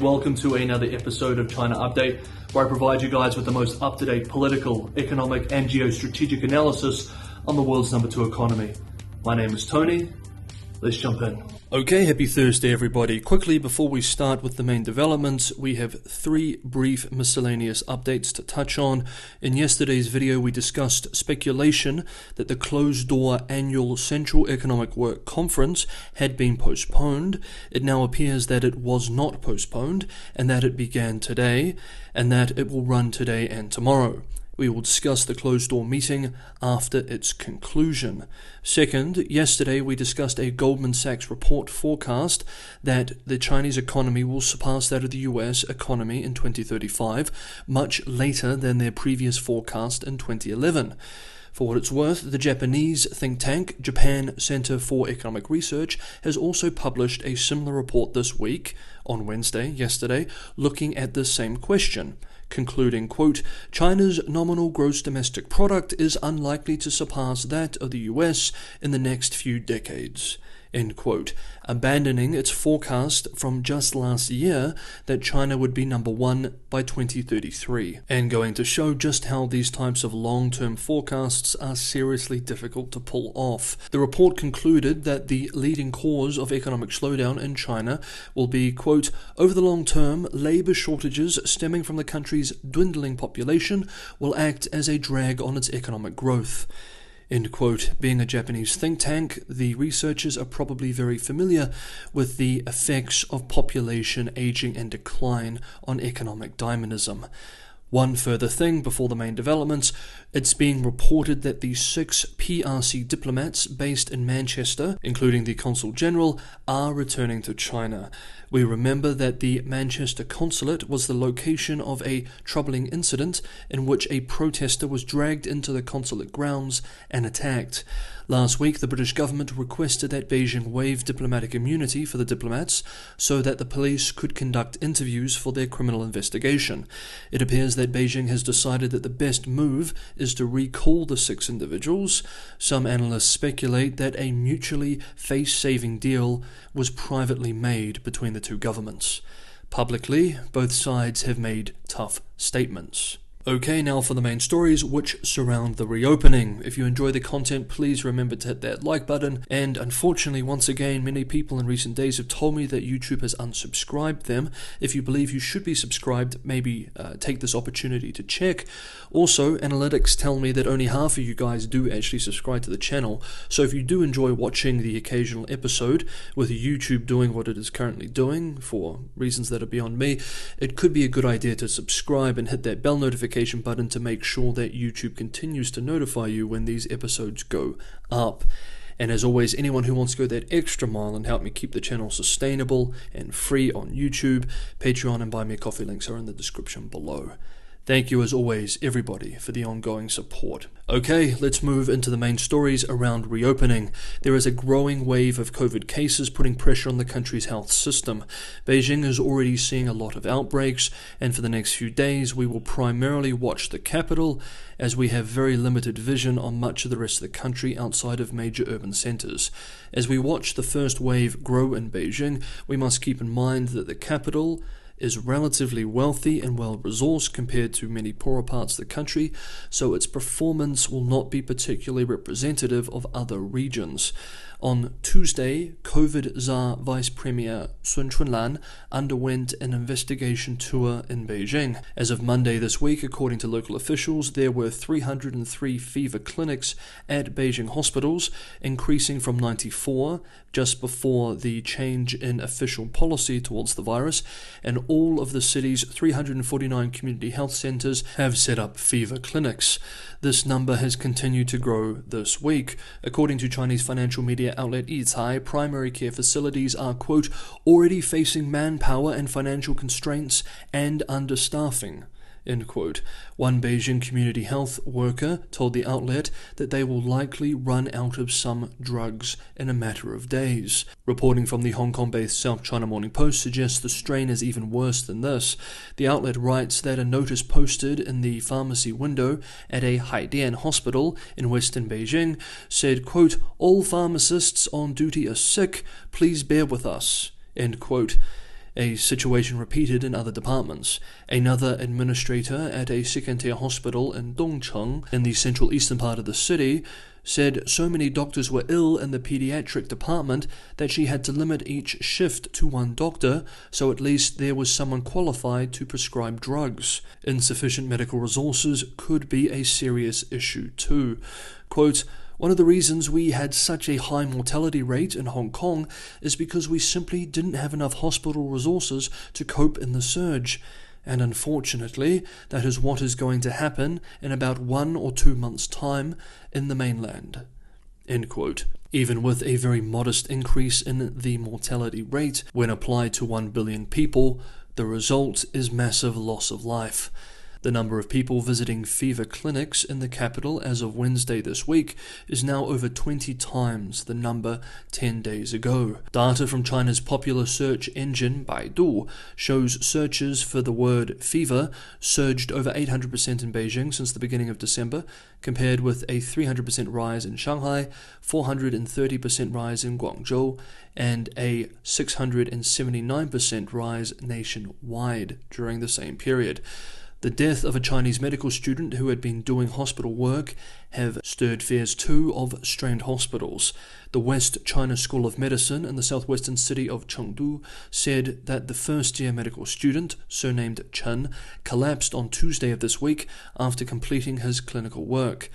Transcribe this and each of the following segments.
Welcome to another episode of China Update, where I provide you guys with the most up-to-date political, economic and geostrategic analysis on the world's number 2 economy. My name is Tony. Let's jump in. Okay, happy Thursday everybody. Quickly, before we start with the main developments, we have 3 brief miscellaneous updates to touch on. In yesterday's video, we discussed speculation that the closed-door annual Central Economic Work Conference had been postponed. It now appears that it was not postponed, and that it began today, and that it will run today and tomorrow. We will discuss the closed-door meeting after its conclusion. Second, yesterday we discussed a Goldman Sachs report forecast that the Chinese economy will surpass that of the US economy in 2035, much later than their previous forecast in 2011. For what it's worth, the Japanese think tank Japan Center for Economic Research has also published a similar report this week, on Wednesday, yesterday, looking at the same question, concluding, quote, China's nominal gross domestic product is unlikely to surpass that of the US in the next few decades, end quote, abandoning its forecast from just last year that China would be number 1 by 2033, and going to show just how these types of long-term forecasts are seriously difficult to pull off. The report concluded that the leading cause of economic slowdown in China will be, quote, over the long term, labor shortages stemming from the country's dwindling population will act as a drag on its economic growth. End quote. Being a Japanese think tank, the researchers are probably very familiar with the effects of population aging and decline on economic dynamism. One further thing before the main developments, it's being reported that the 6 PRC diplomats based in Manchester, including the Consul General, are returning to China. We remember that the Manchester consulate was the location of a troubling incident in which a protester was dragged into the consulate grounds and attacked. Last week, the British government requested that Beijing waive diplomatic immunity for the diplomats so that the police could conduct interviews for their criminal investigation. It appears that Beijing has decided that the best move is to recall the 6 individuals. Some analysts speculate that a mutually face-saving deal was privately made between the 2 governments. Publicly, both sides have made tough statements. Okay, now for the main stories which surround the reopening. If you enjoy the content, please remember to hit that like button. And unfortunately, once again, many people in recent days have told me that YouTube has unsubscribed them. If you believe you should be subscribed, maybe take this opportunity to check. Also, analytics tell me that only half of you guys do actually subscribe to the channel. So if you do enjoy watching the occasional episode with YouTube doing what it is currently doing, for reasons that are beyond me, it could be a good idea to subscribe and hit that bell notification button to make sure that YouTube continues to notify you when these episodes go up. And as always, anyone who wants to go that extra mile and help me keep the channel sustainable and free on YouTube, Patreon and Buy Me a Coffee links are in the description below. Thank you as always, everybody, for the ongoing support. Okay, let's move into the main stories around reopening. There is a growing wave of COVID cases putting pressure on the country's health system. Beijing is already seeing a lot of outbreaks, and for the next few days we will primarily watch the capital, as we have very limited vision on much of the rest of the country outside of major urban centers. As we watch the first wave grow in Beijing, we must keep in mind that the capital is relatively wealthy and well-resourced compared to many poorer parts of the country, so its performance will not be particularly representative of other regions. On Tuesday, COVID Czar Vice Premier Sun Chunlan underwent an investigation tour in Beijing. As of Monday this week, according to local officials, there were 303 fever clinics at Beijing hospitals, increasing from 94 just before the change in official policy towards the virus, and all of the city's 349 community health centers have set up fever clinics. This number has continued to grow this week. According to Chinese financial media outlet Yicai, primary care facilities are, quote, already facing manpower and financial constraints and understaffing, end quote. One Beijing community health worker told the outlet that they will likely run out of some drugs in a matter of days. Reporting from the Hong Kong-based South China Morning Post suggests the strain is even worse than this. The outlet writes that a notice posted in the pharmacy window at a Haidian hospital in western Beijing said, quote, all pharmacists on duty are sick, please bear with us, end quote. a situation repeated in other departments. Another administrator at a second-tier hospital in Dongcheng, in the central eastern part of the city, said so many doctors were ill in the pediatric department that she had to limit each shift to one doctor, so at least there was someone qualified to prescribe drugs. Insufficient medical resources could be a serious issue too. Quote, "One of the reasons we had such a high mortality rate in Hong Kong is because we simply didn't have enough hospital resources to cope in the surge. And unfortunately, that is what is going to happen in about 1 or 2 months' time in the mainland." End quote. Even with a very modest increase in the mortality rate when applied to 1 billion people, the result is massive loss of life. The number of people visiting fever clinics in the capital as of Wednesday this week is now over 20 times the number 10 days ago. Data from China's popular search engine Baidu shows searches for the word fever surged over 800% in Beijing since the beginning of December, compared with a 300% rise in Shanghai, 430% rise in Guangzhou, and a 679% rise nationwide during the same period. The death of a Chinese medical student who had been doing hospital work have stirred fears too of strained hospitals. The West China School of Medicine in the southwestern city of Chengdu said that the first-year medical student, surnamed Chen, collapsed on Tuesday of this week after completing his clinical work.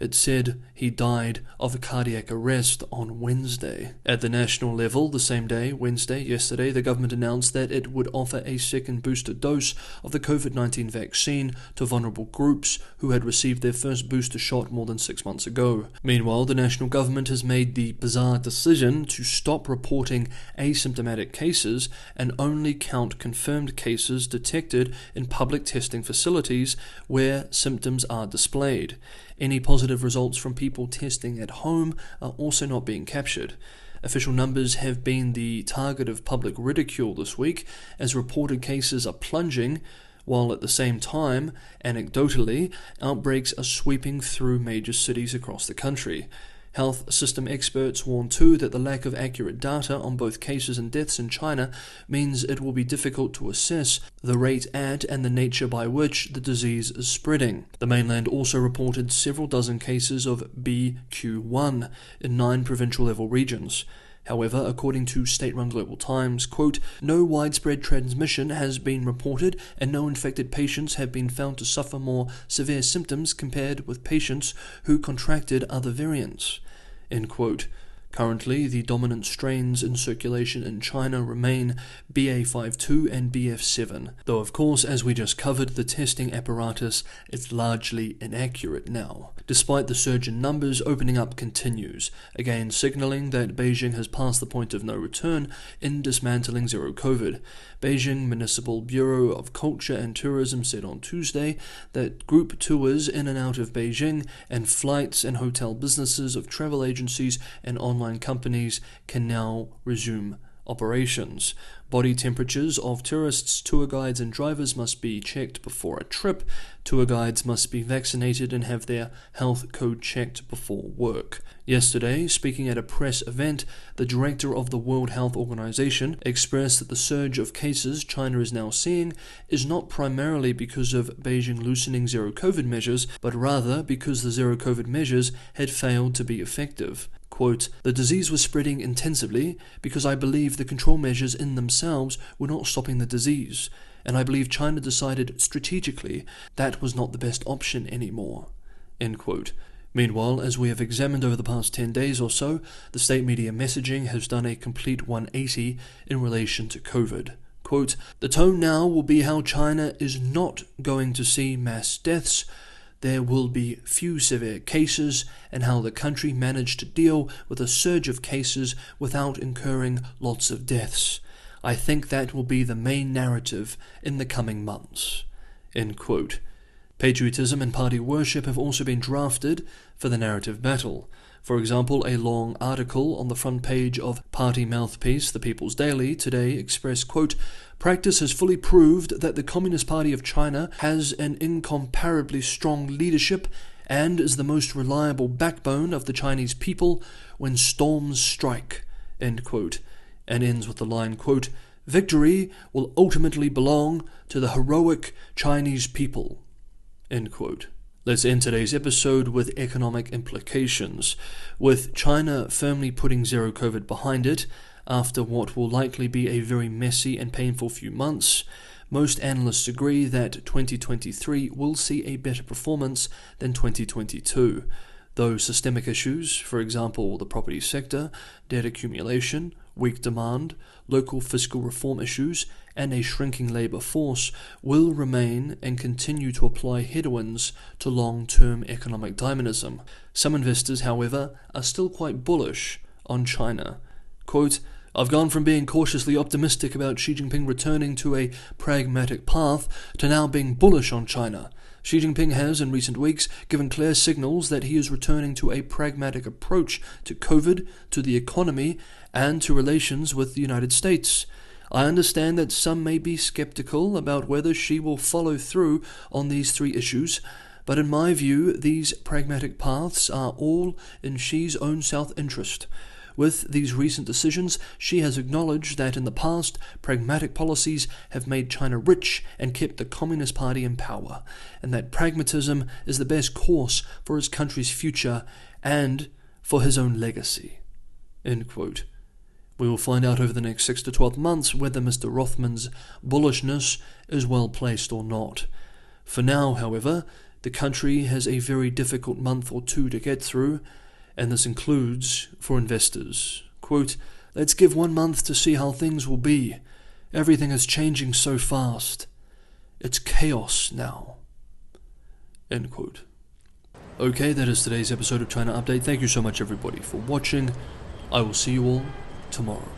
It said he died of cardiac arrest on Wednesday. At the national level, the same day, yesterday, the government announced that it would offer a second booster dose of the COVID-19 vaccine to vulnerable groups who had received their first booster shot more than 6 months ago. Meanwhile, the national government has made the bizarre decision to stop reporting asymptomatic cases and only count confirmed cases detected in public testing facilities where symptoms are displayed. Any positive results from people testing at home are also not being captured. Official numbers have been the target of public ridicule this week as reported cases are plunging, while at the same time, anecdotally, outbreaks are sweeping through major cities across the country. Health system experts warn too that the lack of accurate data on both cases and deaths in China means it will be difficult to assess the rate at and the nature by which the disease is spreading. The mainland also reported several dozen cases of BQ1 in 9 provincial-level regions. However, according to state-run Global Times, quote, "No widespread transmission has been reported and no infected patients have been found to suffer more severe symptoms compared with patients who contracted other variants." End quote. Currently, the dominant strains in circulation in China remain BA.5.2 and BF.7, though of course, as we just covered, the testing apparatus is largely inaccurate now. Despite the surge in numbers, opening up continues, again signaling that Beijing has passed the point of no return in dismantling zero COVID. Beijing Municipal Bureau of Culture and Tourism said on Tuesday that group tours in and out of Beijing and flights and hotel businesses of travel agencies and online companies can now resume operations. Body temperatures of tourists, tour guides and drivers must be checked before a trip. Tour guides must be vaccinated and have their health code checked before work. Yesterday, speaking at a press event, the director of the World Health Organization expressed that the surge of cases China is now seeing is not primarily because of Beijing loosening zero COVID measures, but rather because the zero COVID measures had failed to be effective. Quote, "The disease was spreading intensively because I believe the control measures in themselves were not stopping the disease, and I believe China decided strategically that was not the best option anymore." End quote. Meanwhile, as we have examined over the past 10 days or so, the state media messaging has done a complete 180 in relation to COVID. Quote, "The tone now will be how China is not going to see mass deaths. There will be few severe cases, and how the country managed to deal with a surge of cases without incurring lots of deaths. I think that will be the main narrative in the coming months." End quote. Patriotism and party worship have also been drafted for the narrative battle. For example, a long article on the front page of party mouthpiece The People's Daily today expressed, quote, "Practice has fully proved that the Communist Party of China has an incomparably strong leadership and is the most reliable backbone of the Chinese people when storms strike," end quote, and ends with the line, quote, Victory will ultimately belong to the heroic Chinese people. End quote. Let's end today's episode with economic implications. With China firmly putting zero COVID behind it, after what will likely be a very messy and painful few months, most analysts agree that 2023 will see a better performance than 2022, though systemic issues, for example the property sector, debt accumulation, weak demand, local fiscal reform issues, and a shrinking labour force will remain and continue to apply headwinds to long-term economic dynamism. Some investors, however, are still quite bullish on China. Quote, "I've gone from being cautiously optimistic about Xi Jinping returning to a pragmatic path to now being bullish on China. Xi Jinping has, in recent weeks, given clear signals that he is returning to a pragmatic approach to COVID, to the economy, and to relations with the United States. I understand that some may be skeptical about whether Xi will follow through on these three issues, but in my view, these pragmatic paths are all in Xi's own self-interest. With these recent decisions, Xi has acknowledged that in the past, pragmatic policies have made China rich and kept the Communist Party in power, and that pragmatism is the best course for his country's future and for his own legacy." End quote. We will find out over the next 6 to 12 months whether Mr. Rothman's bullishness is well placed or not. For now, however, the country has a very difficult month or two to get through, and this includes for investors. Quote, "Let's give 1 month to see how things will be. Everything is changing so fast. It's chaos now." End quote. Okay, that is today's episode of China Update. Thank you so much, everybody, for watching. I will see you all tomorrow.